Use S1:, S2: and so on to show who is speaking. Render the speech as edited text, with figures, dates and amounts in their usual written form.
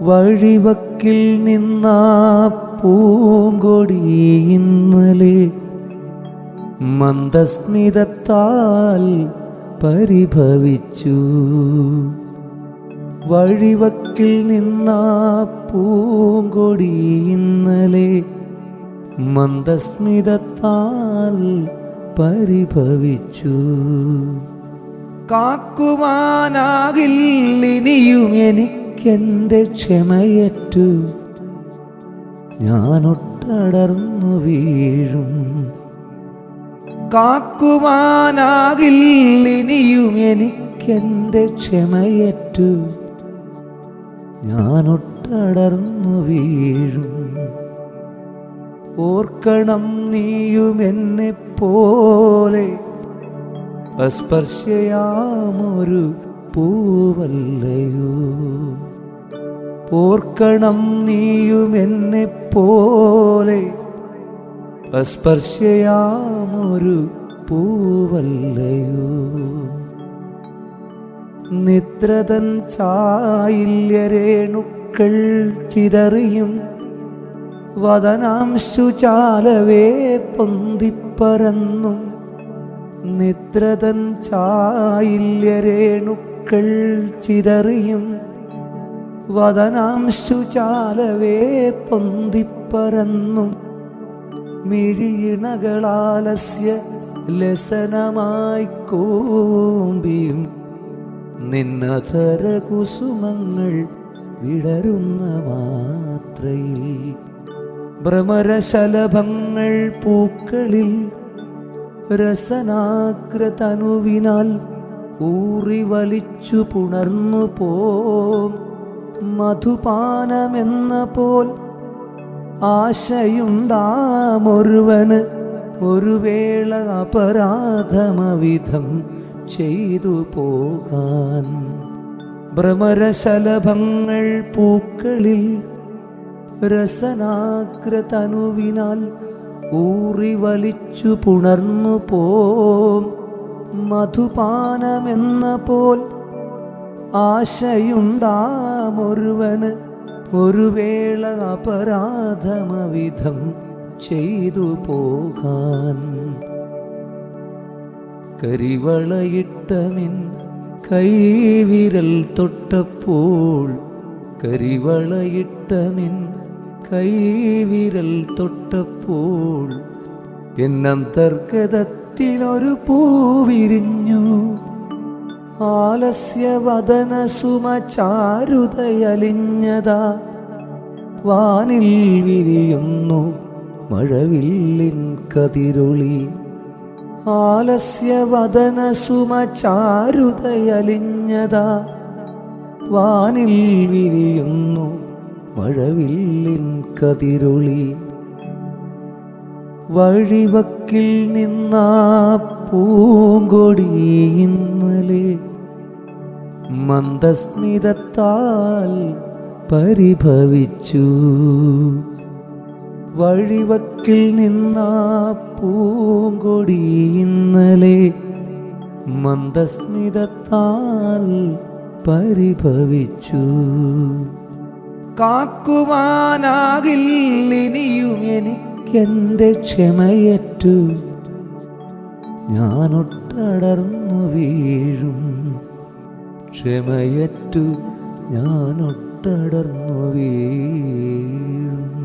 S1: വഴിവക്കിൽ നിന്നാ പൂങ്കൊടി ഇന്നലെ മന്ദസ്മിതത്താൽ പരിഭവിച്ചു. വഴിവക്കിൽ നിന്നാ പൂങ്കൊടി ഇന്നലെ മന്ദസ്മിതത്താൽ പരിഭവിച്ചു. കാക്കുവാനാകില്ലിനിയും എനിക്കെൻ്റെ ക്ഷമയറ്റു, ഞാനൊട്ടടർന്നു വീഴും. കാക്കുവാനാകില്ലിനിയും എനിക്കെൻ്റെ ക്ഷമയറ്റു, ഞാനൊട്ടടർന്നു വീഴും. ഓർക്കണം നീയും എന്നെ പോലെ അസ്പർശ്യയാമൊരു പൂവല്ലയോ. ഓർക്കണം നീയും എന്നെ പോലെ അസ്പർശ്യയാമൊരു പൂവല്ലയോ. നിദ്രതൻ ചായില്യരേണുക്കൾ ചിതറിയും വദനാംശുചാലവേ പൊന്തിപ്പരന്നും. നിദ്രതൻ ചായില്യരേണുക്കൾ ചിതറിയും വദനാംശുചാലവേ പൊന്തിപ്പരന്നും. മിഴിയിണകളാലസ്യ ലസനമായി കോമ്പിയും നിന്നധര കുസുമങ്ങൾ വിടരുന്ന മാത്രയിൽ. ഭ്രമരശലഭങ്ങൾ പൂക്കളിൽ രസനാഗ്രതനുവിനാൽ ഊറി വലിച്ചു പുണർന്നു പോം. മധുപാനമെന്ന പോൽ ആശയുണ്ടാമൊരുവന് ഒരു വേള അപരാധമവിധം ചെയ്തു പോകാൻ. ഭ്രമരശലഭങ്ങൾ പൂക്കളിൽ രസനാഗ്രതനുവിനാൽ ഊറി വലിച്ചു പുണർന്നു പോം. മധുപാനമെന്ന പോൽ ആശയുണ്ടാമൊരുവന് ഒരു വേള അപരാധമവിധം ചെയ്തു പോകാൻ. കരിവളയിട്ട നിൻ കൈവിരൽ തൊട്ടപ്പോൾ, കരിവളയിട്ട നിൻ കൈവിരൽ തൊട്ടപ്പോൾ എന്നന്തർഗതത്തിലൊരു പൂവിരിഞ്ഞു. ആലസ്യവദന സുമചാരുതയലിഞ്ഞതാ വാനിൽ വിരിയുന്നു മഴവില്ലിൻ കതിരൊളി. ആലസ്യവദന സുമചാരുതയലിഞ്ഞതാ വാനിൽ വിരിയുന്നു മഴവില്ലിൻ കതിരൊളി. വഴിവക്കിൽ നിന്നാ പൂങ്കൊടി ഇന്നലെ മന്ദസ്മിതത്താൽ പരിഭവിച്ചു. വഴിവക്കിൽ നിന്നാ പൂങ്കൊടി ഇന്നലെ മന്ദസ്മിതത്താൽ പരിഭവിച്ചു. കാക്കുവാനാകില്ലിനിയും എനിക്കെൻ്റെ ക്ഷമയറ്റു, ഞാനൊട്ടടർന്നു വീഴും. ക്ഷമയറ്റു ഞാനൊട്ടടർന്നു വീഴും.